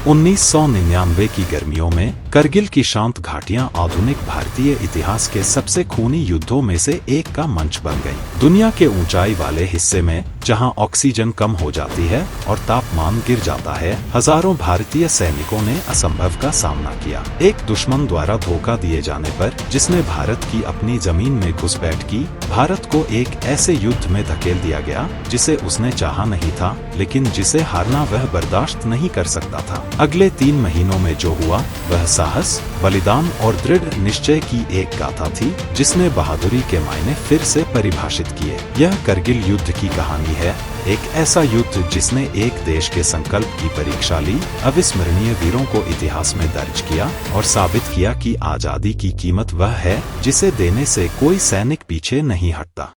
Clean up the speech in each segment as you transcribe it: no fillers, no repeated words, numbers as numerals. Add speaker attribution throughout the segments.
Speaker 1: 1999 की गर्मियों में करगिल की शांत घाटियां आधुनिक भारतीय इतिहास के सबसे खूनी युद्धों में से एक का मंच बन गई। दुनिया के ऊंचाई वाले हिस्से में जहां ऑक्सीजन कम हो जाती है और तापमान गिर जाता है, हजारों भारतीय सैनिकों ने असंभव का सामना किया। एक दुश्मन द्वारा धोखा दिए जाने पर जिसने भारत की अपनी जमीन में घुसपैठ की, भारत को एक ऐसे युद्ध में धकेल दिया गया जिसे उसने चाहा नहीं था, लेकिन जिसे हारना वह बर्दाश्त नहीं कर सकता था। अगले 3 महीनों में जो हुआ वह साहस, बलिदान और दृढ़ निश्चय की एक गाथा थी जिसने बहादुरी के मायने फिर से परिभाषित किए। यह करगिल युद्ध की कहानी है, एक ऐसा युद्ध जिसने एक देश के संकल्प की परीक्षा ली, अविस्मरणीय वीरों को इतिहास में दर्ज किया और साबित किया कि आजादी की कीमत वह है जिसे देने से कोई सैनिक पीछे नहीं हटता।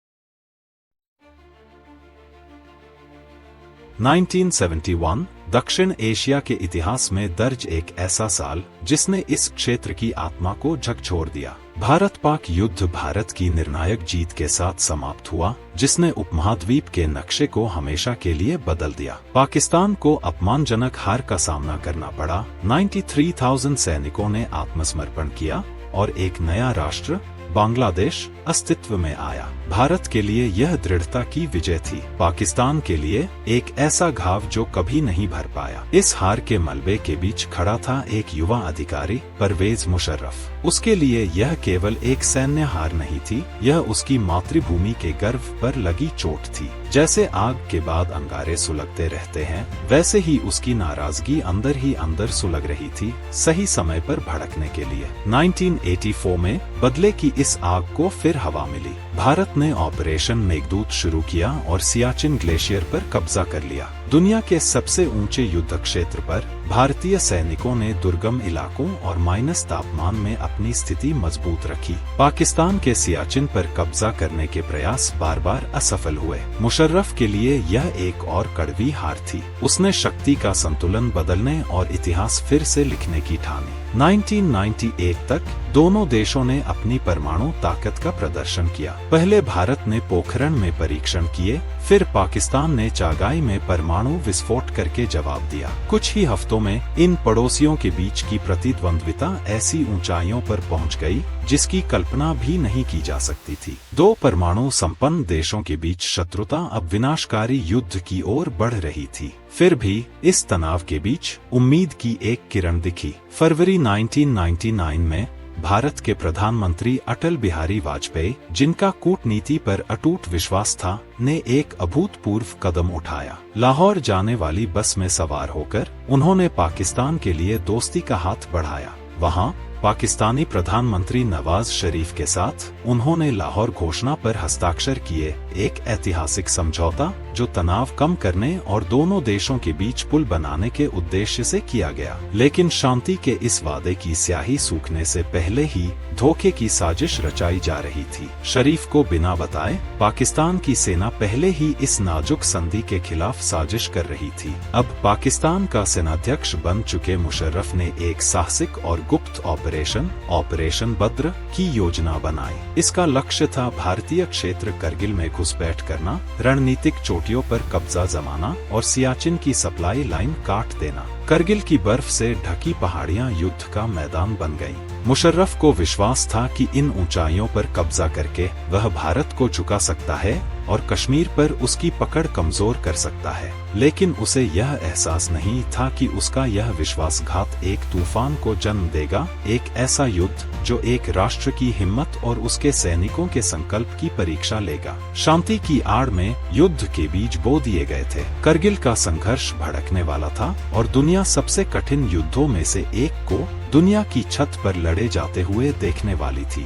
Speaker 1: 1971 दक्षिण एशिया के इतिहास में दर्ज एक ऐसा साल जिसने इस क्षेत्र की आत्मा को झकझोर दिया। भारत पाक युद्ध भारत की निर्णायक जीत के साथ समाप्त हुआ, जिसने उपमहाद्वीप के नक्शे को हमेशा के लिए बदल दिया। पाकिस्तान को अपमानजनक हार का सामना करना पड़ा। 93,000 सैनिकों ने आत्मसमर्पण किया और एक नया राष्ट्र बांग्लादेश अस्तित्व में आया। भारत के लिए यह दृढ़ता की विजय थी, पाकिस्तान के लिए एक ऐसा घाव जो कभी नहीं भर पाया। इस हार के मलबे के बीच खड़ा था एक युवा अधिकारी, परवेज मुशर्रफ। उसके लिए यह केवल एक सैन्य हार नहीं थी, यह उसकी मातृभूमि के गर्व पर लगी चोट थी। जैसे आग के बाद अंगारे सुलगते रहते हैं, वैसे ही उसकी नाराजगी अंदर ही अंदर सुलग रही थी, सही समय पर भड़कने के लिए। 1984 में बदले की इस आग को फिर हवा मिली। भारत ने ऑपरेशन मेघदूत शुरू किया और सियाचिन ग्लेशियर पर कब्जा कर लिया। दुनिया के सबसे ऊंचे युद्ध क्षेत्र पर भारतीय सैनिकों ने दुर्गम इलाकों और माइनस तापमान में अपनी स्थिति मजबूत रखी। पाकिस्तान के सियाचिन पर कब्जा करने के प्रयास बार बार असफल हुए। मुशर्रफ के लिए यह एक और कड़वी हार थी। उसने शक्ति का संतुलन बदलने और इतिहास फिर से लिखने की ठानी। 1998 तक दोनों देशों ने अपनी परमाणु ताकत का प्रदर्शन किया। पहले भारत ने पोखरण में परीक्षण किए, फिर पाकिस्तान ने चागाई में परमाणु विस्फोट करके जवाब दिया। कुछ ही हफ्तों में इन पड़ोसियों के बीच की प्रतिद्वंद्विता ऐसी ऊंचाइयों पर पहुंच गई जिसकी कल्पना भी नहीं की जा सकती थी। 2 परमाणु संपन्न देशों के बीच शत्रुता अब विनाशकारी युद्ध की ओर बढ़ रही थी। फिर भी इस तनाव के बीच उम्मीद की एक किरण दिखी। फरवरी 1999 में भारत के प्रधानमंत्री अटल बिहारी वाजपेयी, जिनका कूटनीति पर अटूट विश्वास था, ने एक अभूतपूर्व कदम उठाया। लाहौर जाने वाली बस में सवार होकर उन्होंने पाकिस्तान के लिए दोस्ती का हाथ बढ़ाया। वहां पाकिस्तानी प्रधानमंत्री नवाज शरीफ के साथ उन्होंने लाहौर घोषणा पर हस्ताक्षर किए, एक ऐतिहासिक समझौता जो तनाव कम करने और दोनों देशों के बीच पुल बनाने के उद्देश्य से किया गया। लेकिन शांति के इस वादे की स्याही सूखने से पहले ही धोखे की साजिश रचाई जा रही थी। शरीफ को बिना बताए पाकिस्तान की सेना पहले ही इस नाजुक संधि के खिलाफ साजिश कर रही थी। अब पाकिस्तान का सेनाध्यक्ष बन चुके मुशर्रफ ने एक साहसिक और गुप्त ऑपरेशन बद्र की योजना बनाई। इसका लक्ष्य था भारतीय क्षेत्र करगिल में घुसपैठ करना, रणनीतिक चोटियों पर कब्जा जमाना और सियाचिन की सप्लाई लाइन काट देना। करगिल की बर्फ से ढकी पहाड़ियां युद्ध का मैदान बन गईं। मुशर्रफ को विश्वास था कि इन ऊंचाइयों पर कब्जा करके वह भारत को झुका सकता है और कश्मीर पर उसकी पकड़ कमजोर कर सकता है। लेकिन उसे यह एहसास नहीं था कि उसका यह विश्वासघात एक तूफान को जन्म देगा, एक ऐसा युद्ध जो एक राष्ट्र की हिम्मत और उसके सैनिकों के संकल्प की परीक्षा लेगा। शांति की आड़ में युद्ध के बीज बो दिए गए थे। करगिल का संघर्ष भड़कने वाला था और दुनिया सबसे कठिन युद्धों में से एक को दुनिया की छत पर लड़े जाते हुए देखने वाली थी।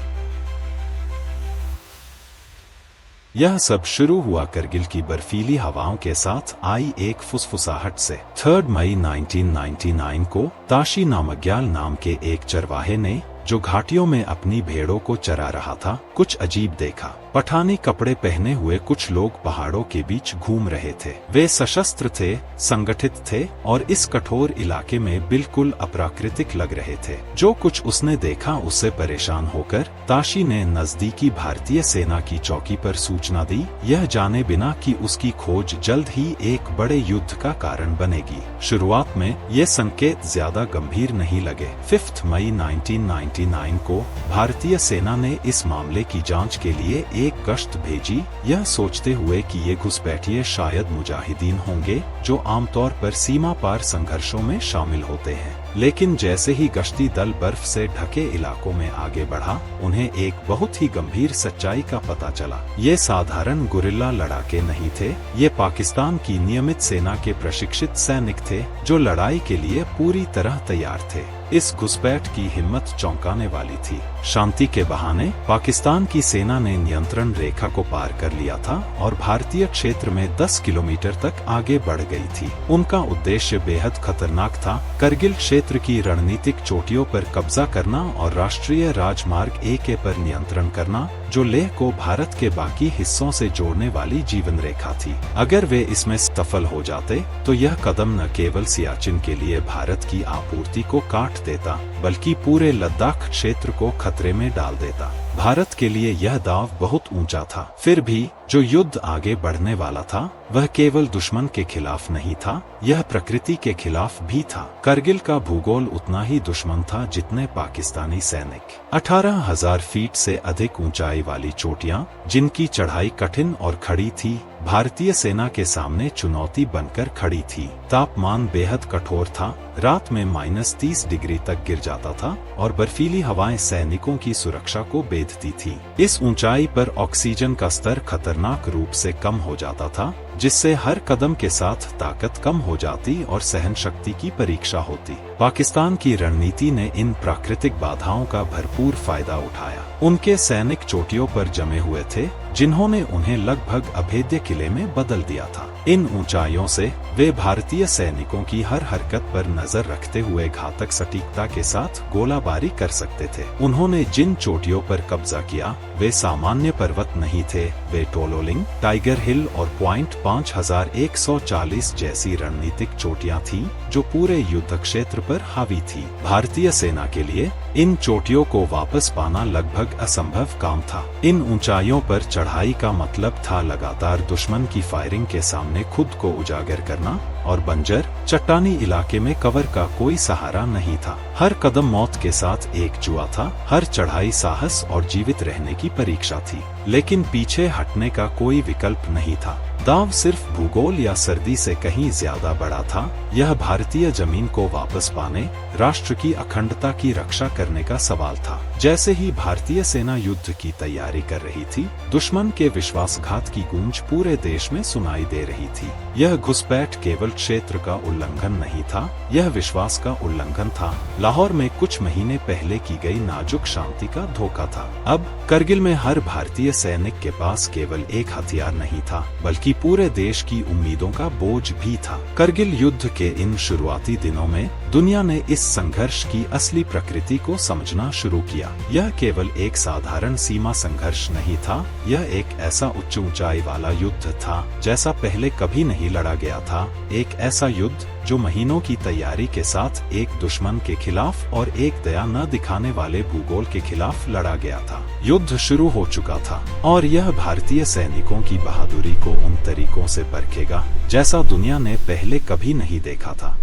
Speaker 1: यह सब शुरू हुआ करगिल की बर्फीली हवाओं के साथ आई एक फुसफुसाहट से। 3 मई 1999 को ताशी नामग्याल नाम के एक चरवाहे ने जो घाटियों में अपनी भेड़ों को चरा रहा था, कुछ अजीब देखा। पठानी कपड़े पहने हुए कुछ लोग पहाड़ों के बीच घूम रहे थे। वे सशस्त्र थे, संगठित थे और इस कठोर इलाके में बिल्कुल अप्राकृतिक लग रहे थे। जो कुछ उसने देखा उससे परेशान होकर ताशी ने नजदीकी भारतीय सेना की चौकी पर सूचना दी, यह जाने बिना कि उसकी खोज जल्द ही एक बड़े युद्ध का कारण बनेगी। शुरुआत में ये संकेत ज्यादा गंभीर नहीं लगे। 5 मई 1999 को भारतीय सेना ने इस मामले की जांच के लिए एक गश्त भेजी, यह सोचते हुए कि ये घुसपैठिए शायद मुजाहिदीन होंगे जो आमतौर पर सीमा पार संघर्षों में शामिल होते हैं। लेकिन जैसे ही गश्ती दल बर्फ से ढके इलाकों में आगे बढ़ा, उन्हें एक बहुत ही गंभीर सच्चाई का पता चला। ये साधारण गुरिल्ला लड़ाके नहीं थे, ये पाकिस्तान की नियमित सेना के प्रशिक्षित सैनिक थे जो लड़ाई के लिए पूरी तरह तैयार थे। इस घुसपैठ की हिम्मत चौंकाने वाली थी। शांति के बहाने पाकिस्तान की सेना ने नियंत्रण रेखा को पार कर लिया था और भारतीय क्षेत्र में 10 किलोमीटर तक आगे बढ़ गई थी। उनका उद्देश्य बेहद खतरनाक था, करगिल क्षेत्र की रणनीतिक चोटियों पर कब्जा करना और राष्ट्रीय राजमार्ग 1 पर नियंत्रण करना, जो लेह को भारत के बाकी हिस्सों से जोड़ने वाली जीवन रेखा थी। अगर वे इसमें सफल हो जाते तो यह कदम न केवल सियाचिन के लिए भारत की आपूर्ति को काट देता, बल्कि पूरे लद्दाख क्षेत्र को खतरे में डाल देता। भारत के लिए यह दाव बहुत ऊंचा था। फिर भी जो युद्ध आगे बढ़ने वाला था वह केवल दुश्मन के खिलाफ नहीं था, यह प्रकृति के खिलाफ भी था। करगिल का भूगोल उतना ही दुश्मन था जितने पाकिस्तानी सैनिक। 18,000 फीट से अधिक ऊंचाई वाली चोटियां, जिनकी चढ़ाई कठिन और खड़ी थी, भारतीय सेना के सामने चुनौती बनकर खड़ी थी। तापमान बेहद कठोर था, रात में -30 डिग्री तक गिर जाता था और बर्फीली हवाएं सैनिकों की सुरक्षा को बेधती थी। इस ऊंचाई पर ऑक्सीजन का स्तर खतरनाक रूप से कम हो जाता था, जिससे हर कदम के साथ ताकत कम हो जाती और सहन शक्ति की परीक्षा होती। पाकिस्तान की रणनीति ने इन प्राकृतिक बाधाओं का भरपूर फायदा उठाया। उनके सैनिक चोटियों पर जमे हुए थे, जिन्होंने उन्हें लगभग अभेद्य किले में बदल दिया था। इन ऊंचाइयों से वे भारतीय सैनिकों की हर हरकत पर नजर रखते हुए घातक सटीकता के साथ गोलाबारी कर सकते थे। उन्होंने जिन चोटियों पर कब्जा किया वे सामान्य पर्वत नहीं थे, वे टोलोलिंग, टाइगर हिल और पॉइंट 5140 जैसी रणनीतिक चोटियां थीं, जो पूरे युद्ध क्षेत्र पर हावी थी। भारतीय सेना के लिए इन चोटियों को वापस पाना लगभग असंभव काम था। इन ऊंचाइयों पर चढ़ाई का मतलब था लगातार दुश्मन की फायरिंग के सामने खुद को उजागर करना और बंजर चट्टानी इलाके में कवर का कोई सहारा नहीं था। हर कदम मौत के साथ एक जुआ था, हर चढ़ाई साहस और जीवित रहने की परीक्षा थी। लेकिन पीछे हटने का कोई विकल्प नहीं था। दांव सिर्फ भूगोल या सर्दी से कहीं ज्यादा बड़ा था। यह भारतीय जमीन को वापस पाने, राष्ट्र की अखंडता की रक्षा करने का सवाल था। जैसे ही भारतीय सेना युद्ध की तैयारी कर रही थी, दुश्मन के विश्वासघात की गूंज पूरे देश में सुनाई दे रही थी। यह घुसपैठ केवल क्षेत्र का उल्लंघन नहीं था, यह विश्वास का उल्लंघन था। लाहौर में कुछ महीने पहले की गई नाजुक शांति का धोखा था। अब करगिल में हर भारतीय सैनिक के पास केवल एक हथियार नहीं था, बल्कि पूरे देश की उम्मीदों का बोझ भी था। करगिल युद्ध के इन शुरुआती दिनों में दुनिया ने इस संघर्ष की असली प्रकृति को समझना शुरू किया। यह केवल एक साधारण सीमा संघर्ष नहीं था, यह एक ऐसा उच्च ऊंचाई वाला युद्ध था जैसा पहले कभी नहीं लड़ा गया था। एक ऐसा युद्ध जो महीनों की तैयारी के साथ एक दुश्मन के खिलाफ और एक दया न दिखाने वाले भूगोल के खिलाफ लड़ा गया था। युद्ध शुरू हो चुका था और यह भारतीय सैनिकों की बहादुरी को उन तरीकों से परखेगा जैसा दुनिया ने पहले कभी नहीं देखा था।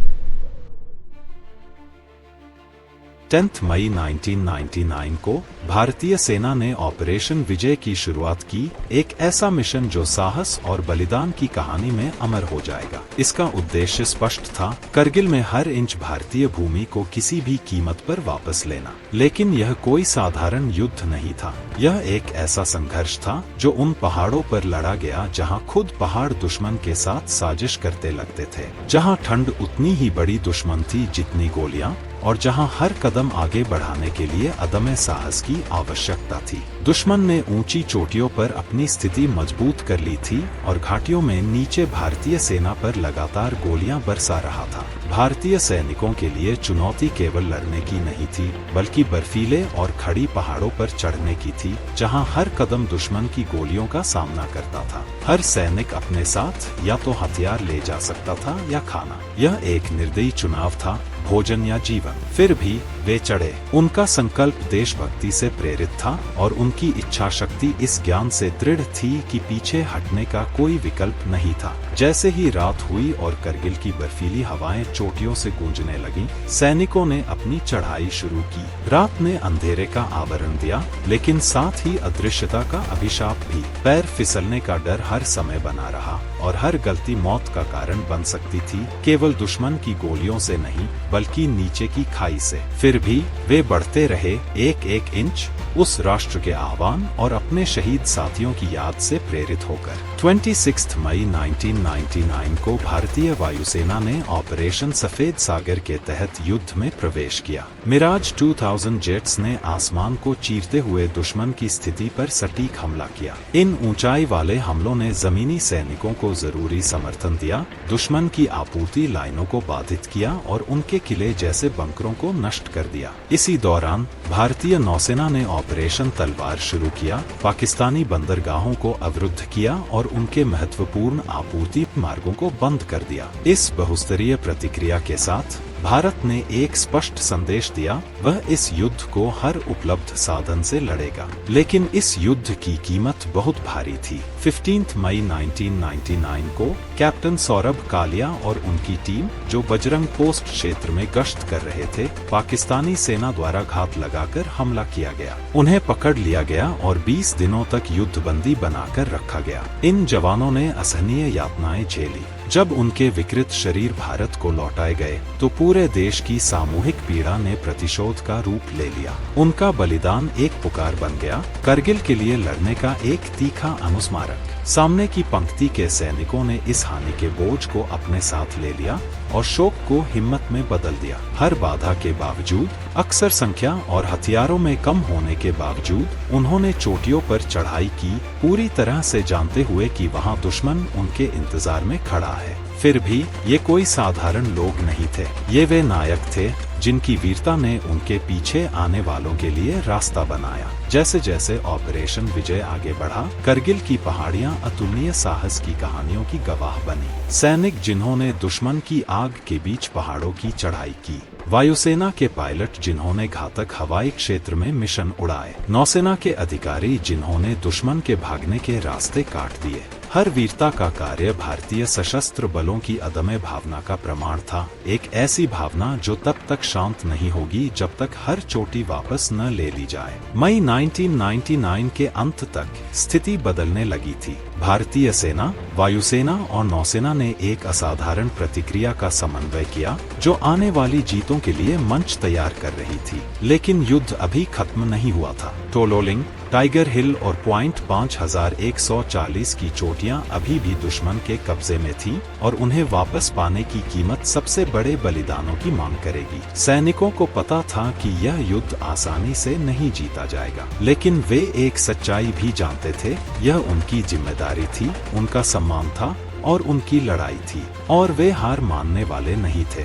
Speaker 1: 10 मई 1999 को भारतीय सेना ने ऑपरेशन विजय की शुरुआत की, एक ऐसा मिशन जो साहस और बलिदान की कहानी में अमर हो जाएगा। इसका उद्देश्य स्पष्ट था, करगिल में हर इंच भारतीय भूमि को किसी भी कीमत पर वापस लेना। लेकिन यह कोई साधारण युद्ध नहीं था, यह एक ऐसा संघर्ष था जो उन पहाड़ों पर लड़ा गया जहां खुद पहाड़ दुश्मन के साथ साजिश करते लगते थे, जहां ठंड उतनी ही बड़ी दुश्मन थी जितनी गोलियां, और जहां हर कदम आगे बढ़ाने के लिए अदम्य साहस की आवश्यकता थी। दुश्मन ने ऊंची चोटियों पर अपनी स्थिति मजबूत कर ली थी और घाटियों में नीचे भारतीय सेना पर लगातार गोलियां बरसा रहा था। भारतीय सैनिकों के लिए चुनौती केवल लड़ने की नहीं थी, बल्कि बर्फीले और खड़ी पहाड़ों पर चढ़ने की थी, जहां हर कदम दुश्मन की गोलियों का सामना करता था। हर सैनिक अपने साथ या तो हथियार ले जा सकता था या खाना। यह एक निर्दयी चुनाव था, भोजन या जीवन। फिर भी वे चढ़े। उनका संकल्प देशभक्ति से प्रेरित था और उनकी इच्छा शक्ति इस ज्ञान से दृढ़ थी कि पीछे हटने का कोई विकल्प नहीं था। जैसे ही रात हुई और करगिल की बर्फीली हवाएं चोटियों से गूंजने लगीं, सैनिकों ने अपनी चढ़ाई शुरू की। रात ने अंधेरे का आवरण दिया, लेकिन साथ ही अदृश्यता का अभिशाप भी। पैर फिसलने का डर हर समय बना रहा और हर गलती मौत का कारण बन सकती थी, केवल दुश्मन की गोलियों से नहीं, बल्कि नीचे की खाई से। फिर भी वे बढ़ते रहे, एक एक इंच, उस राष्ट्र के आह्वान और अपने शहीद साथियों की याद से प्रेरित होकर। 26 मई 1999 को भारतीय वायुसेना ने ऑपरेशन सफेद सागर के तहत युद्ध में प्रवेश किया। मिराज 2000 जेट्स ने आसमान को चीरते हुए दुश्मन की स्थिति पर सटीक हमला किया। इन ऊंचाई वाले हमलों ने जमीनी सैनिकों को जरूरी समर्थन दिया, दुश्मन की आपूर्ति लाइनों को बाधित किया और उनके किले जैसे बंकरों को नष्ट कर दिया। इसी दौरान भारतीय नौसेना ने ऑपरेशन तलवार शुरू किया, पाकिस्तानी बंदरगाहों को अवरुद्ध किया और उनके महत्वपूर्ण आपूर्ति मार्गों को बंद कर दिया। इस बहुस्तरीय प्रतिक्रिया के साथ भारत ने एक स्पष्ट संदेश दिया, वह इस युद्ध को हर उपलब्ध साधन से लड़ेगा। लेकिन इस युद्ध की कीमत बहुत भारी थी। 15 मई 1999 को कैप्टन सौरभ कालिया और उनकी टीम, जो बजरंग पोस्ट क्षेत्र में गश्त कर रहे थे, पाकिस्तानी सेना द्वारा घात लगाकर हमला किया गया। उन्हें पकड़ लिया गया और 20 दिनों तक युद्धबंदी बनाकर रखा गया। इन जवानों ने असहनीय यातनाएं झेली। जब उनके विकृत शरीर भारत को लौटाए गए, तो पूरे देश की सामूहिक पीड़ा ने प्रतिशोध का रूप ले लिया। उनका बलिदान एक पुकार बन गया, करगिल के लिए लड़ने का एक तीखा अनुस्मारक। सामने की पंक्ति के सैनिकों ने इस हानि के बोझ को अपने साथ ले लिया और शोक को हिम्मत में बदल दिया। हर बाधा के बावजूद, अक्सर संख्या और हथियारों में कम होने के बावजूद, उन्होंने चोटियों पर चढ़ाई की, पूरी तरह से जानते हुए कि वहां दुश्मन उनके इंतजार में खड़ा है। फिर भी ये कोई साधारण लोग नहीं थे, ये वे नायक थे जिनकी वीरता ने उनके पीछे आने वालों के लिए रास्ता बनाया। जैसे जैसे ऑपरेशन विजय आगे बढ़ा, करगिल की पहाड़ियां अतुलनीय साहस की कहानियों की गवाह बनी। सैनिक जिन्होंने दुश्मन की आग के बीच पहाड़ों की चढ़ाई की, वायुसेना के पायलट जिन्होंने घातक हवाई क्षेत्र में मिशन उड़ाए, नौसेना के अधिकारी जिन्होंने दुश्मन के भागने के रास्ते काट दिए। हर वीरता का कार्य भारतीय सशस्त्र बलों की अदम्य भावना का प्रमाण था, एक ऐसी भावना जो तब तक शांत नहीं होगी जब तक हर चोटी वापस न ले ली जाए। मई 1999 के अंत तक स्थिति बदलने लगी थी। भारतीय सेना, वायुसेना और नौसेना ने एक असाधारण प्रतिक्रिया का समन्वय किया, जो आने वाली जीतों के लिए मंच तैयार कर रही थी। लेकिन युद्ध अभी खत्म नहीं हुआ था। टोलोलिंग, टाइगर हिल और पॉइंट 5140 की चोटियां अभी भी दुश्मन के कब्जे में थीं और उन्हें वापस पाने की कीमत सबसे बड़े बलिदानों की मांग करेगी। सैनिकों को पता था कि यह युद्ध आसानी से नहीं जीता जाएगा, लेकिन वे एक सच्चाई भी जानते थे, यह उनकी जिम्मेदारी थी, उनका सम्मान था और उनकी लड़ाई थी, और वे हार मानने वाले नहीं थे।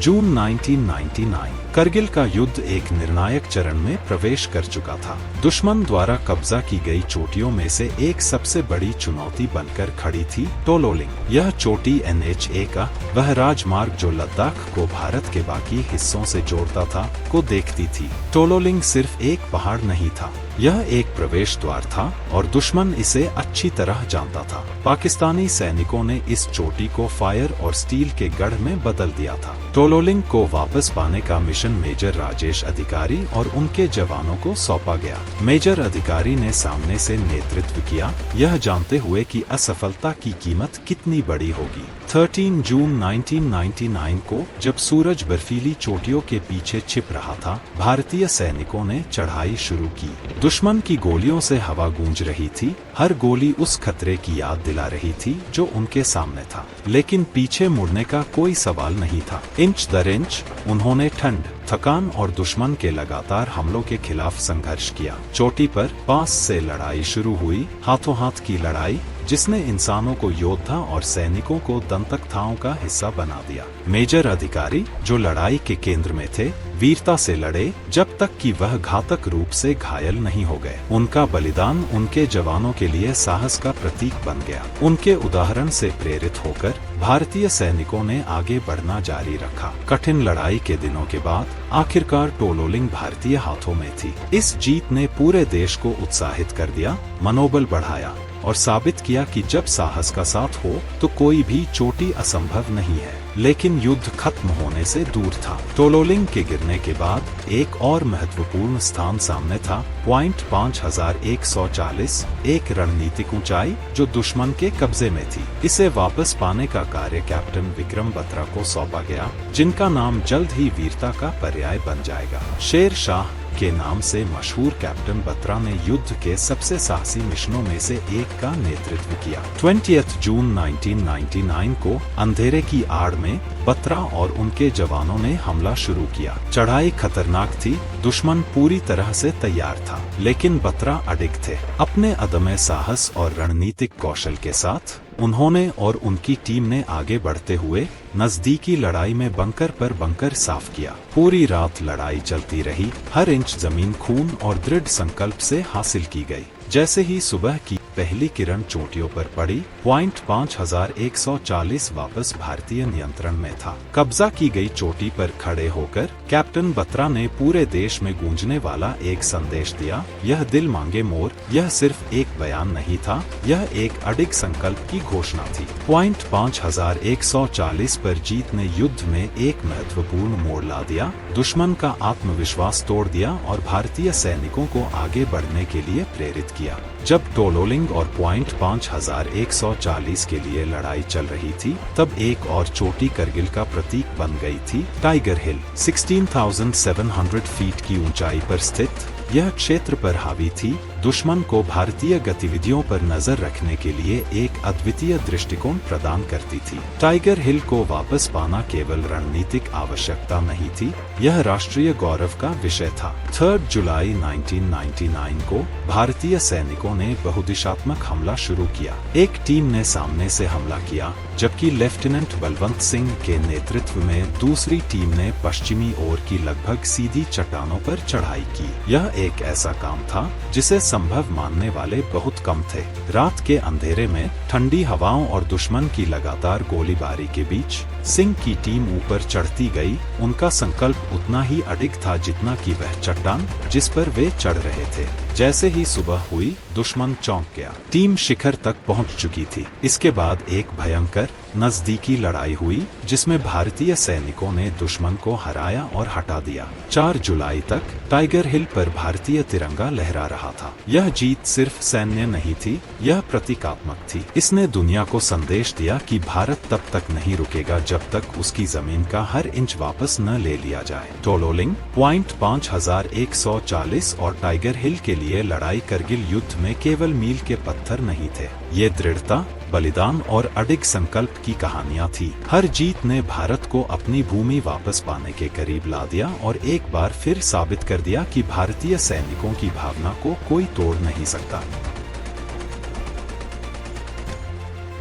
Speaker 1: जून 1999, करगिल का युद्ध एक निर्णायक चरण में प्रवेश कर चुका था। दुश्मन द्वारा कब्जा की गई चोटियों में से एक सबसे बड़ी चुनौती बनकर खड़ी थी टोलोलिंग। यह चोटी NH-A का वह राजमार्ग जो लद्दाख को भारत के बाकी हिस्सों से जोड़ता था, को देखती थी। टोलोलिंग सिर्फ एक पहाड़ नहीं था, यह एक प्रवेश द्वार था और दुश्मन इसे अच्छी तरह जानता था। पाकिस्तानी सैनिकों ने इस चोटी को फायर और स्टील के गढ़ में बदल दिया था। टोलोलिंग को वापस पाने का मिशन मिशन मेजर राजेश अधिकारी और उनके जवानों को सौंपा गया। मेजर अधिकारी ने सामने से नेतृत्व किया, यह जानते हुए कि असफलता की कीमत कितनी बड़ी होगी। 13 जून 1999 को जब सूरज बर्फीली चोटियों के पीछे छिप रहा था, भारतीय सैनिकों ने चढ़ाई शुरू की। दुश्मन की गोलियों से हवा गूंज रही थी, हर गोली उस खतरे की याद दिला रही थी जो उनके सामने था। लेकिन पीछे मुड़ने का कोई सवाल नहीं था। इंच दर इंच उन्होंने ठंड, थकान और दुश्मन के लगातार हमलों के खिलाफ संघर्ष किया। चोटी पर पास से लड़ाई शुरू हुई, हाथों हाथ की लड़ाई जिसने इंसानों को योद्धा और सैनिकों को दंतकथाओं का हिस्सा बना दिया। मेजर अधिकारी जो लड़ाई के केंद्र में थे, वीरता से लड़े जब तक कि वह घातक रूप से घायल नहीं हो गए। उनका बलिदान उनके जवानों के लिए साहस का प्रतीक बन गया। उनके उदाहरण से प्रेरित होकर भारतीय सैनिकों ने आगे बढ़ना जारी रखा। कठिन लड़ाई के दिनों के बाद आखिरकार टोलोलिंग भारतीय हाथों में थी। इस जीत ने पूरे देश को उत्साहित कर दिया, मनोबल बढ़ाया और साबित किया कि जब साहस का साथ हो तो कोई भी चोटी असंभव नहीं है। लेकिन युद्ध खत्म होने से दूर था। टोलोलिंग के गिरने के बाद एक और महत्वपूर्ण स्थान सामने था, पॉइंट 5140, एक रणनीतिक ऊंचाई जो दुश्मन के कब्जे में थी। इसे वापस पाने का कार्य कैप्टन विक्रम बत्रा को सौंपा गया, जिनका नाम जल्द ही वीरता का पर्याय बन जाएगा। शेर शाह के नाम से मशहूर कैप्टन बत्रा ने युद्ध के सबसे साहसी मिशनों में से एक का नेतृत्व किया। 20 जून 1999 को अंधेरे की आड़ में बत्रा और उनके जवानों ने हमला शुरू किया। चढ़ाई खतरनाक थी, दुश्मन पूरी तरह से तैयार था, लेकिन बत्रा अडिग थे। अपने अदम्य साहस और रणनीतिक कौशल के साथ उन्होंने और उनकी टीम ने आगे बढ़ते हुए नजदीकी लड़ाई में बंकर पर बंकर साफ किया। पूरी रात लड़ाई चलती रही, हर इंच जमीन खून और दृढ़ संकल्प से हासिल की गई। जैसे ही सुबह की पहली किरण चोटियों पर पड़ी, पॉइंट 5140 वापस भारतीय नियंत्रण में था। कब्जा की गई चोटी पर खड़े होकर कैप्टन बत्रा ने पूरे देश में गूंजने वाला एक संदेश दिया, यह दिल मांगे मोर। यह सिर्फ एक बयान नहीं था, यह एक अडिग संकल्प की घोषणा थी। पॉइंट 5140 पर जीत ने युद्ध में एक महत्वपूर्ण मोड़ ला दिया, दुश्मन का आत्मविश्वास तोड़ दिया और भारतीय सैनिकों को आगे बढ़ने के लिए प्रेरित किया। जब टोलोलिंग और पॉइंट 5140 के लिए लड़ाई चल रही थी, तब एक और चोटी करगिल का प्रतीक बन गई थी, टाइगर हिल। 16,700 फीट की ऊंचाई पर स्थित यह क्षेत्र पर हावी थी, दुश्मन को भारतीय गतिविधियों पर नजर रखने के लिए एक अद्वितीय दृष्टिकोण प्रदान करती थी। टाइगर हिल को वापस पाना केवल रणनीतिक आवश्यकता नहीं थी, यह राष्ट्रीय गौरव का विषय था। 3 जुलाई 1999 को भारतीय सैनिकों ने बहुदिशात्मक हमला शुरू किया। एक टीम ने सामने से हमला किया, जबकि लेफ्टिनेंट बलवंत सिंह के नेतृत्व में दूसरी टीम ने पश्चिमी ओर की लगभग सीधी चट्टानों पर चढ़ाई की। यह एक ऐसा काम था जिसे संभव मानने वाले बहुत कम थे। रात के अंधेरे में ठंडी हवाओं और दुश्मन की लगातार गोलीबारी के बीच सिंह की टीम ऊपर चढ़ती गई। उनका संकल्प उतना ही अडिग था जितना कि वह चट्टान जिस पर वे चढ़ रहे थे। जैसे ही सुबह हुई, दुश्मन चौंक गया। टीम शिखर तक पहुंच चुकी थी। इसके बाद एक भयंकर नजदीकी लड़ाई हुई, जिसमें भारतीय सैनिकों ने दुश्मन को हराया और हटा दिया। 4 जुलाई तक टाइगर हिल पर भारतीय तिरंगा लहरा रहा था। यह जीत सिर्फ सैन्य नहीं थी, यह प्रतीकात्मक थी। इसने दुनिया को संदेश दिया कि भारत तब तक नहीं रुकेगा जब तक उसकी जमीन का हर इंच वापस न ले लिया जाए। टोलोलिंग, पॉइंट 5140 और टाइगर हिल के लिए लड़ाई करगिल युद्ध में केवल मील के पत्थर नहीं थे, ये दृढ़ता, बलिदान और अडिग संकल्प की कहानियां थी। हर जीत ने भारत को अपनी भूमि वापस पाने के करीब ला दिया और एक बार फिर साबित कर दिया कि भारतीय सैनिकों की भावना को कोई तोड़ नहीं सकता।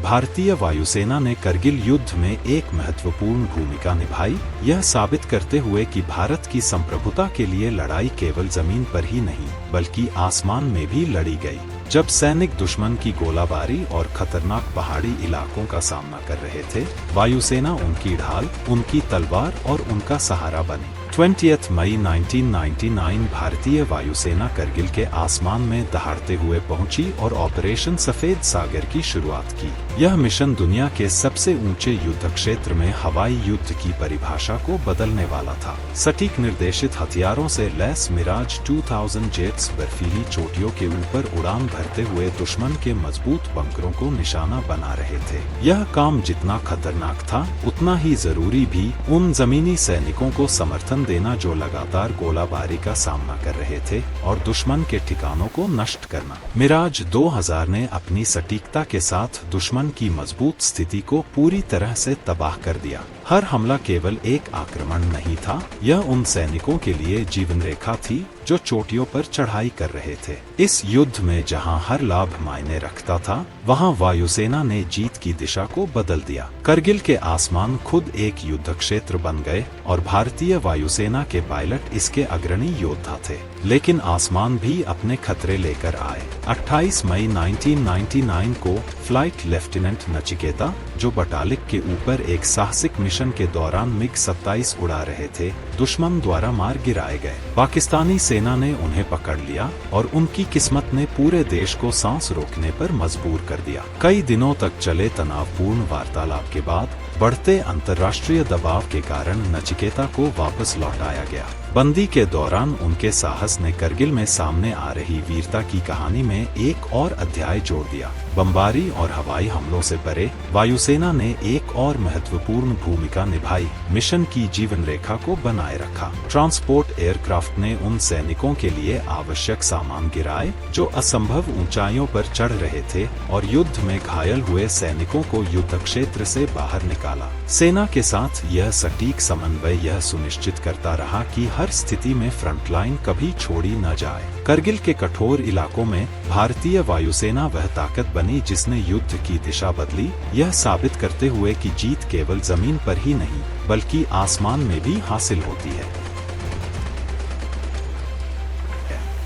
Speaker 1: भारतीय वायुसेना ने करगिल युद्ध में एक महत्वपूर्ण भूमिका निभाई, यह साबित करते हुए कि भारत की संप्रभुता के लिए लड़ाई केवल जमीन पर ही नहीं बल्कि आसमान में भी लड़ी गई। जब सैनिक दुश्मन की गोलाबारी और खतरनाक पहाड़ी इलाकों का सामना कर रहे थे, वायुसेना उनकी ढाल, उनकी तलवार और उनका सहारा बनी। 20 मई 1999 भारतीय वायुसेना करगिल के आसमान में दहाड़ते हुए पहुंची और ऑपरेशन सफेद सागर की शुरुआत की। यह मिशन दुनिया के सबसे ऊंचे युद्ध क्षेत्र में हवाई युद्ध की परिभाषा को बदलने वाला था। सटीक निर्देशित हथियारों से लैस मिराज 2000 जेट्स बर्फीली चोटियों के ऊपर उड़ान भरते हुए दुश्मन के मजबूत बंकरों को निशाना बना रहे थे। यह काम जितना खतरनाक था उतना ही जरूरी भी उन जमीनी सैनिकों को समर्थन देना जो लगातार गोलाबारी का सामना कर रहे थे और दुश्मन के ठिकानों को नष्ट करना। मिराज 2000 ने अपनी सटीकता के साथ दुश्मन की मजबूत स्थिति को पूरी तरह से तबाह कर दिया। हर हमला केवल एक आक्रमण नहीं था, यह उन सैनिकों के लिए जीवन रेखा थी जो चोटियों पर चढ़ाई कर रहे थे। इस युद्ध में जहां हर लाभ मायने रखता था, वहां वायुसेना ने जीत की दिशा को बदल दिया। करगिल के आसमान खुद एक युद्ध क्षेत्र बन गए और भारतीय वायुसेना के पायलट इसके अग्रणी योद्धा थे। लेकिन आसमान भी अपने खतरे लेकर आए। 28 मई 1999 को फ्लाइट लेफ्टिनेंट नचिकेता, जो बटालिक के ऊपर एक साहसिक मिशन के दौरान मिग-27 उड़ा रहे थे, दुश्मन द्वारा मार गिराए गए। पाकिस्तानी सेना ने उन्हें पकड़ लिया और उनकी किस्मत ने पूरे देश को सांस रोकने पर मजबूर कर दिया। कई दिनों तक चले तनावपूर्ण वार्तालाप के बाद बढ़ते अंतर्राष्ट्रीय दबाव के कारण नचिकेता को वापस लौटाया गया। बंदी के दौरान उनके साहस ने करगिल में सामने आ रही वीरता की कहानी में एक और अध्याय जोड़ दिया। बमबारी और हवाई हमलों से परे वायुसेना ने एक और महत्वपूर्ण भूमिका निभाई, मिशन की जीवन रेखा को बनाए रखा। ट्रांसपोर्ट एयरक्राफ्ट ने उन सैनिकों के लिए आवश्यक सामान गिराए जो असंभव ऊंचाइयों पर चढ़ रहे थे और युद्ध में घायल हुए सैनिकों को युद्ध क्षेत्र से बाहर निकाला। सेना के साथ यह सटीक समन्वय यह सुनिश्चित करता रहा कि हर स्थिति में फ्रंटलाइन कभी छोड़ी न जाए। करगिल के कठोर इलाकों में भारतीय वायुसेना वह ताकत बनी जिसने युद्ध की दिशा बदली, यह साबित करते हुए कि जीत केवल जमीन पर ही नहीं बल्कि आसमान में भी हासिल होती है।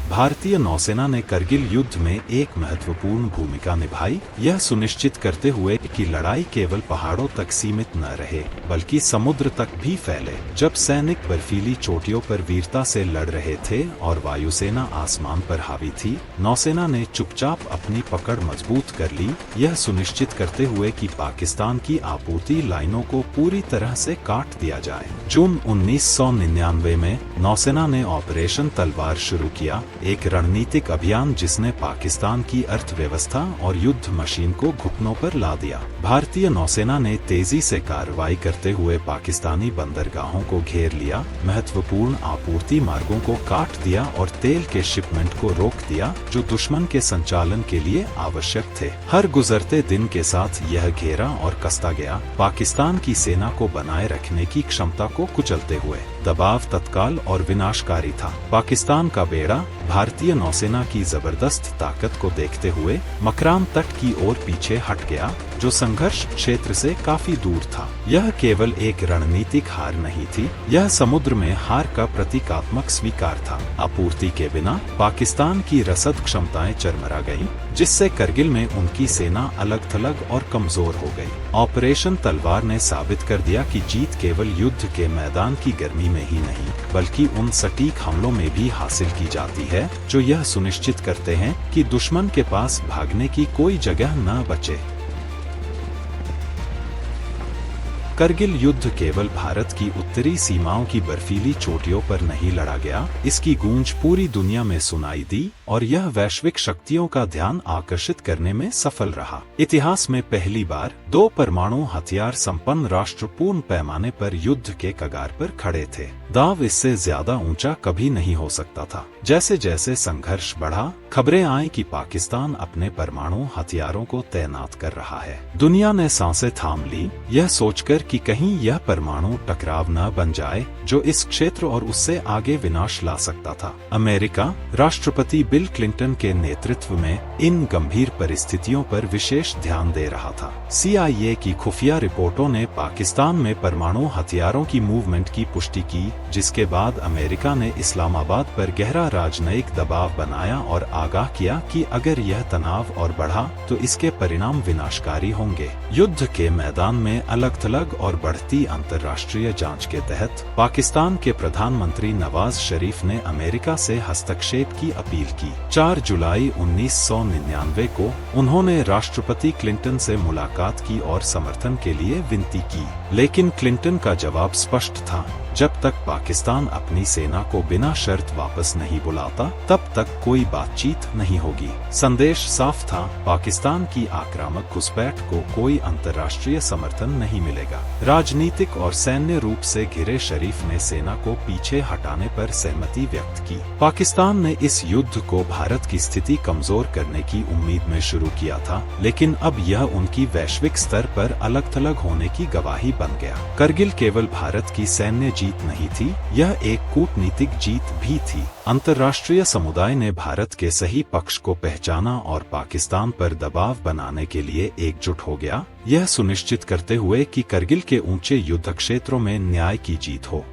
Speaker 1: भारतीय नौसेना ने करगिल युद्ध में एक महत्वपूर्ण भूमिका निभाई, यह सुनिश्चित करते हुए कि लड़ाई केवल पहाड़ों तक सीमित न रहे बल्कि समुद्र तक भी फैले। जब सैनिक बर्फीली चोटियों पर वीरता से लड़ रहे थे और वायुसेना आसमान पर हावी थी, नौसेना ने चुपचाप अपनी पकड़ मजबूत कर ली, यह सुनिश्चित करते हुए कि पाकिस्तान की आपूर्ति लाइनों को पूरी तरह से काट दिया जाए। जून 1999 में नौसेना ने ऑपरेशन तलवार शुरू किया, एक रणनीतिक अभियान जिसने पाकिस्तान की अर्थव्यवस्था और युद्ध मशीन को घुटनों पर ला दिया। भारतीय नौसेना ने तेजी से कार्रवाई करते हुए पाकिस्तानी बंदरगाहों को घेर लिया, महत्वपूर्ण आपूर्ति मार्गों को काट दिया और तेल के शिपमेंट को रोक दिया जो दुश्मन के संचालन के लिए आवश्यक थे। हर गुजरते दिन के साथ यह घेरा और कसता गया, पाकिस्तान की सेना को बनाए रखने की क्षमता को कुचलते हुए। दबाव तत्काल और विनाशकारी था। पाकिस्तान का बेड़ा भारतीय नौसेना की जबरदस्त ताकत को देखते हुए मकरान तट की ओर पीछे हट गया, जो संघर्ष क्षेत्र से काफी दूर था। यह केवल एक रणनीतिक हार नहीं थी, यह समुद्र में हार का प्रतीकात्मक स्वीकार था। आपूर्ति के बिना पाकिस्तान की रसद क्षमताएं चरमरा गईं, जिससे करगिल में उनकी सेना अलग थलग और कमजोर हो गई। ऑपरेशन तलवार ने साबित कर दिया कि जीत केवल युद्ध के मैदान की गर्मी में ही नहीं बल्कि उन सटीक हमलों में भी हासिल की जाती है जो यह सुनिश्चित करते हैं कि दुश्मन के पास भागने की कोई जगह न बचे। करगिल युद्ध केवल भारत की उत्तरी सीमाओं की बर्फीली चोटियों पर नहीं लड़ा गया, इसकी गूंज पूरी दुनिया में सुनाई दी और यह वैश्विक शक्तियों का ध्यान आकर्षित करने में सफल रहा। इतिहास में पहली बार 2 परमाणु हथियार संपन्न राष्ट्र पूर्ण पैमाने पर युद्ध के कगार पर खड़े थे। दांव इससे ज्यादा ऊंचा कभी नहीं हो सकता था। जैसे जैसे संघर्ष बढ़ा, खबरें आईं कि पाकिस्तान अपने परमाणु हथियारों को तैनात कर रहा है। दुनिया ने सांसें थाम ली, यह सोचकर कि कहीं यह परमाणु टकराव न बन जाए जो इस क्षेत्र और उससे आगे विनाश ला सकता था। अमेरिका राष्ट्रपति बिल क्लिंटन के नेतृत्व में इन गंभीर परिस्थितियों पर विशेष ध्यान दे रहा था। CIA की खुफिया रिपोर्टों ने पाकिस्तान में परमाणु हथियारों की मूवमेंट की पुष्टि की, जिसके बाद अमेरिका ने इस्लामाबाद पर गहरा राजनयिक दबाव बनाया और आगाह किया कि अगर यह तनाव और बढ़ा तो इसके परिणाम विनाशकारी होंगे। युद्ध के मैदान में अलग थलग और बढ़ती अंतर्राष्ट्रीय जांच के तहत पाकिस्तान के प्रधानमंत्री नवाज शरीफ ने अमेरिका से हस्तक्षेप की अपील की। 4 जुलाई 1999 को उन्होंने राष्ट्रपति क्लिंटन से मुलाकात की और समर्थन के लिए विनती की, लेकिन क्लिंटन का जवाब स्पष्ट था, जब तक पाकिस्तान अपनी सेना को बिना शर्त वापस नहीं बुलाता तब तक कोई बातचीत नहीं होगी। संदेश साफ था, पाकिस्तान की आक्रामक घुसपैठ को कोई अंतर्राष्ट्रीय समर्थन नहीं मिलेगा। राजनीतिक और सैन्य रूप से घिरे शरीफ ने सेना को पीछे हटाने पर सहमति व्यक्त की। पाकिस्तान ने इस युद्ध को भारत की स्थिति कमजोर करने की उम्मीद में शुरू किया था, लेकिन अब यह उनकी वैश्विक स्तर पर अलग थलग होने की गवाही बन गया। करगिल केवल भारत की सैन्य जीत नहीं थी, यह एक कूटनीतिक जीत भी थी। अंतर्राष्ट्रीय समुदाय ने भारत के सही पक्ष को पहचाना और पाकिस्तान पर दबाव बनाने के लिए एकजुट हो गया, यह सुनिश्चित करते हुए कि करगिल के ऊंचे युद्ध क्षेत्रों में न्याय की जीत हो।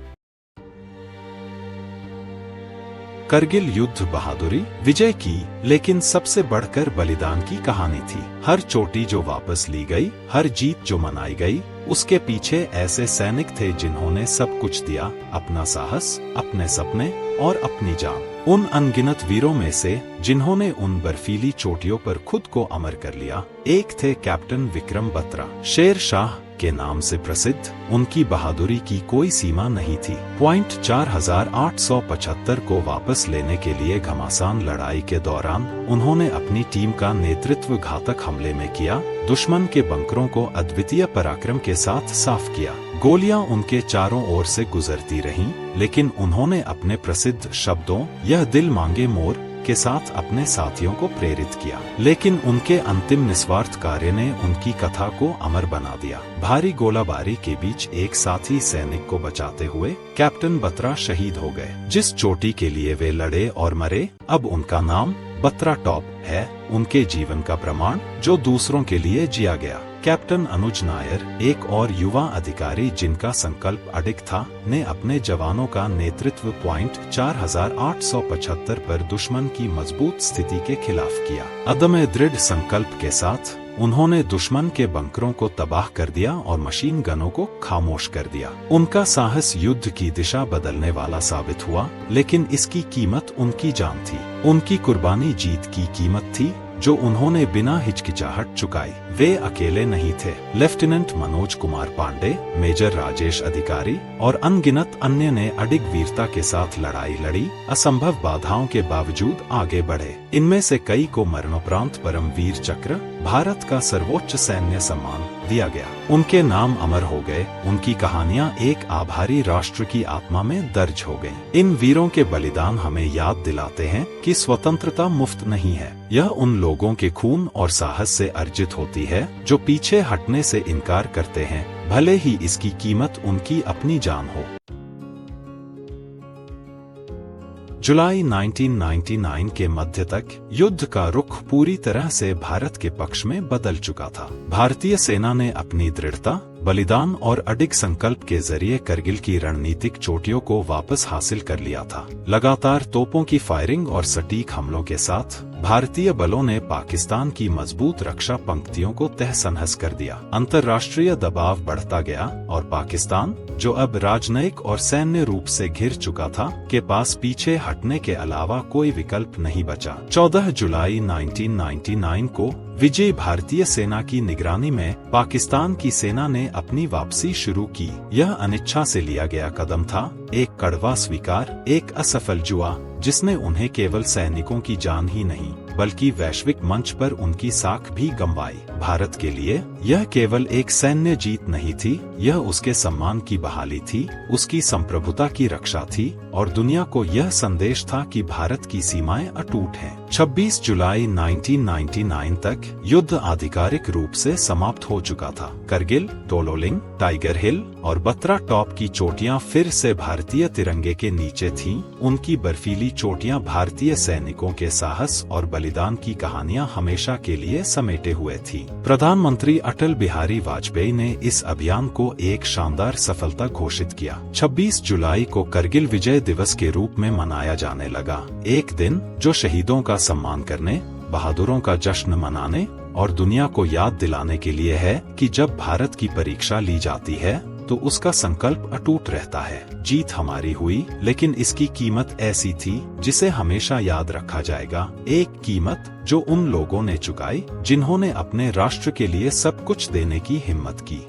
Speaker 1: करगिल युद्ध बहादुरी, विजय की, लेकिन सबसे बढ़कर बलिदान की कहानी थी। हर चोटी जो वापस ली गई, हर जीत जो मनाई गई, उसके पीछे ऐसे सैनिक थे जिन्होंने सब कुछ दिया, अपना साहस, अपने सपने और अपनी जान। उन अनगिनत वीरों में से जिन्होंने उन बर्फीली चोटियों पर खुद को अमर कर लिया, एक थे कैप्टन विक्रम बत्रा। शेर शाह के नाम से प्रसिद्ध, उनकी बहादुरी की कोई सीमा नहीं थी। पॉइंट 4875 को वापस लेने के लिए घमासान लड़ाई के दौरान उन्होंने अपनी टीम का नेतृत्व घातक हमले में किया, दुश्मन के बंकरों को अद्वितीय पराक्रम के साथ साफ किया। गोलियां उनके चारों ओर से गुजरती रहीं, लेकिन उन्होंने अपने प्रसिद्ध शब्दों "यह दिल मांगे मोर" के साथ अपने साथियों को प्रेरित किया। लेकिन उनके अंतिम निस्वार्थ कार्य ने उनकी कथा को अमर बना दिया। भारी गोलाबारी के बीच एक साथी सैनिक को बचाते हुए कैप्टन बत्रा शहीद हो गए। जिस चोटी के लिए वे लड़े और मरे, अब उनका नाम बत्रा टॉप है, उनके जीवन का प्रमाण जो दूसरों के लिए जिया गया। कैप्टन अनुज नायर, एक और युवा अधिकारी जिनका संकल्प अडिग था, ने अपने जवानों का नेतृत्व पॉइंट 4875 पर दुश्मन की मजबूत स्थिति के खिलाफ किया। अदम्य दृढ़ संकल्प के साथ उन्होंने दुश्मन के बंकरों को तबाह कर दिया और मशीन गनों को खामोश कर दिया। उनका साहस युद्ध की दिशा बदलने वाला साबित हुआ, लेकिन इसकी कीमत उनकी जान थी। उनकी कुर्बानी जीत की कीमत थी, जो उन्होंने बिना हिचकिचाहट चुकाई। वे अकेले नहीं थे। लेफ्टिनेंट मनोज कुमार पांडे, मेजर राजेश अधिकारी और अनगिनत अन्य ने अडिग वीरता के साथ लड़ाई लड़ी, असंभव बाधाओं के बावजूद आगे बढ़े। इनमें से कई को मरणोपरांत परमवीर चक्र, भारत का सर्वोच्च सैन्य सम्मान, दिया गया। उनके नाम अमर हो गए, उनकी कहानियां एक आभारी राष्ट्र की आत्मा में दर्ज हो गईं। इन वीरों के बलिदान हमें याद दिलाते हैं कि स्वतंत्रता मुफ्त नहीं है। यह उन लोगों के खून और साहस से अर्जित होती है जो पीछे हटने से इनकार करते हैं, भले ही इसकी कीमत उनकी अपनी जान हो। जुलाई 1999 के मध्य तक युद्ध का रुख पूरी तरह से भारत के पक्ष में बदल चुका था। भारतीय सेना ने अपनी दृढ़ता, बलिदान और अडिग संकल्प के जरिए करगिल की रणनीतिक चोटियों को वापस हासिल कर लिया था। लगातार तोपों की फायरिंग और सटीक हमलों के साथ भारतीय बलों ने पाकिस्तान की मजबूत रक्षा पंक्तियों को तहस-नहस कर दिया। अंतर्राष्ट्रीय दबाव बढ़ता गया और पाकिस्तान, जो अब राजनयिक और सैन्य रूप से घिर चुका था, के पास पीछे हटने के अलावा कोई विकल्प नहीं बचा। 14 जुलाई 1999 को विजयी भारतीय सेना की निगरानी में पाकिस्तान की सेना ने अपनी वापसी शुरू की। यह अनिच्छा से लिया गया कदम था, एक कड़वा स्वीकार, एक असफल जुआ, जिसने उन्हें केवल सैनिकों की जान ही नहीं बल्कि वैश्विक मंच पर उनकी साख भी गंवाई। भारत के लिए यह केवल एक सैन्य जीत नहीं थी, यह उसके सम्मान की बहाली थी, उसकी संप्रभुता की रक्षा थी और दुनिया को यह संदेश था कि भारत की सीमाएं अटूट हैं। 26 जुलाई 1999 तक युद्ध आधिकारिक रूप से समाप्त हो चुका था। करगिल, टोलोलिंग, टाइगर हिल और बत्रा टॉप की चोटियां फिर से भारतीय तिरंगे के नीचे थीं। उनकी बर्फीली चोटियां भारतीय सैनिकों के साहस और बलिदान की कहानियां हमेशा के लिए समेटे हुए थी। प्रधानमंत्री अटल बिहारी वाजपेयी ने इस अभियान को एक शानदार सफलता घोषित किया। 26 जुलाई को करगिल विजय दिवस के रूप में मनाया जाने लगा, एक दिन जो शहीदों का सम्मान करने, बहादुरों का जश्न मनाने और दुनिया को याद दिलाने के लिए है कि जब भारत की परीक्षा ली जाती है तो उसका संकल्प अटूट रहता है। जीत हमारी हुई, लेकिन इसकी कीमत ऐसी थी जिसे हमेशा याद रखा जाएगा। एक कीमत जो उन लोगों ने चुकाई जिन्होंने अपने राष्ट्र के लिए सब कुछ देने की हिम्मत की।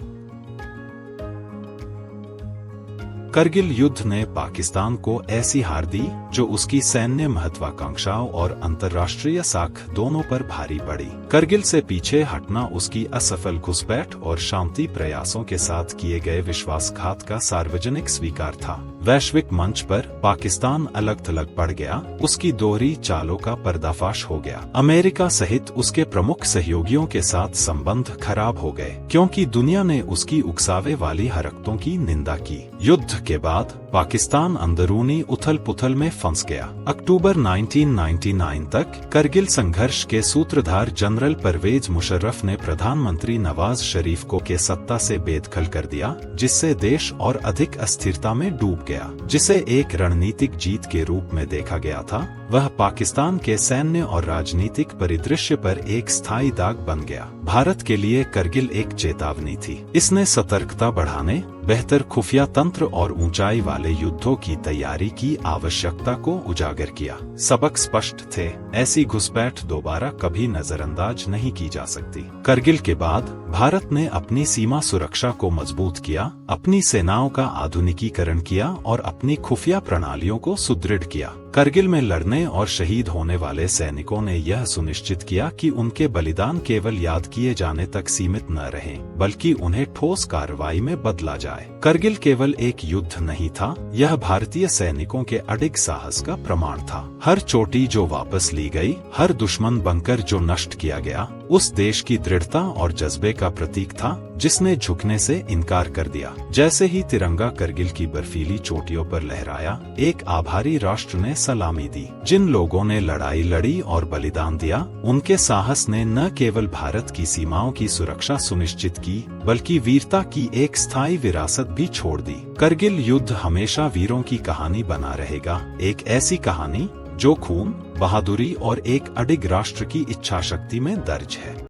Speaker 1: करगिल युद्ध ने पाकिस्तान को ऐसी हार दी जो उसकी सैन्य महत्वाकांक्षाओं और अंतर्राष्ट्रीय साख दोनों पर भारी पड़ी। करगिल से पीछे हटना उसकी असफल घुसपैठ और शांति प्रयासों के साथ किए गए विश्वासघात का सार्वजनिक स्वीकार था। वैश्विक मंच पर पाकिस्तान अलग थलग पड़ गया, उसकी दोहरी चालों का पर्दाफाश हो गया। अमेरिका सहित उसके प्रमुख सहयोगियों के साथ संबंध खराब हो गए, क्योंकि दुनिया ने उसकी उकसावे वाली हरकतों की निंदा की। युद्ध के बाद पाकिस्तान अंदरूनी उथल पुथल में फंस गया। अक्टूबर 1999 तक करगिल संघर्ष के सूत्रधार जनरल परवेज मुशर्रफ ने प्रधानमंत्री नवाज शरीफ को के सत्ता से बेदखल कर दिया, जिससे देश और अधिक अस्थिरता में डूब गया। जिसे एक रणनीतिक जीत के रूप में देखा गया था, वह पाकिस्तान के सैन्य और राजनीतिक परिदृश्य पर एक स्थायी दाग बन गया। भारत के लिए करगिल एक चेतावनी थी। इसने सतर्कता बढ़ाने, बेहतर खुफिया तंत्र और ऊंचाई वाले युद्धों की तैयारी की आवश्यकता को उजागर किया। सबक स्पष्ट थे, ऐसी घुसपैठ दोबारा कभी नजरअंदाज नहीं की जा सकती। करगिल के बाद भारत ने अपनी सीमा सुरक्षा को मजबूत किया, अपनी सेनाओं का आधुनिकीकरण किया और अपनी खुफिया प्रणालियों को सुदृढ़ किया। करगिल में लड़ने और शहीद होने वाले सैनिकों ने यह सुनिश्चित किया कि उनके बलिदान केवल याद किए जाने तक सीमित न रहें, बल्कि उन्हें ठोस कार्रवाई में बदला जाए। करगिल केवल एक युद्ध नहीं था, यह भारतीय सैनिकों के अडिग साहस का प्रमाण था। हर चोटी जो वापस ली गई, हर दुश्मन बंकर जो नष्ट किया गया, उस देश की दृढ़ता और जज्बे का प्रतीक था जिसने झुकने से इनकार कर दिया। जैसे ही तिरंगा करगिल की बर्फीली चोटियों पर लहराया, एक आभारी राष्ट्र ने सलामी दी। जिन लोगों ने लड़ाई लड़ी और बलिदान दिया, उनके साहस ने न केवल भारत की सीमाओं की सुरक्षा सुनिश्चित की, बल्कि वीरता की एक स्थायी विरासत भी छोड़ दी। करगिल युद्ध हमेशा वीरों की कहानी बना रहेगा, एक ऐसी कहानी जो खून, बहादुरी और एक अडिग राष्ट्र की इच्छा शक्ति में दर्ज है।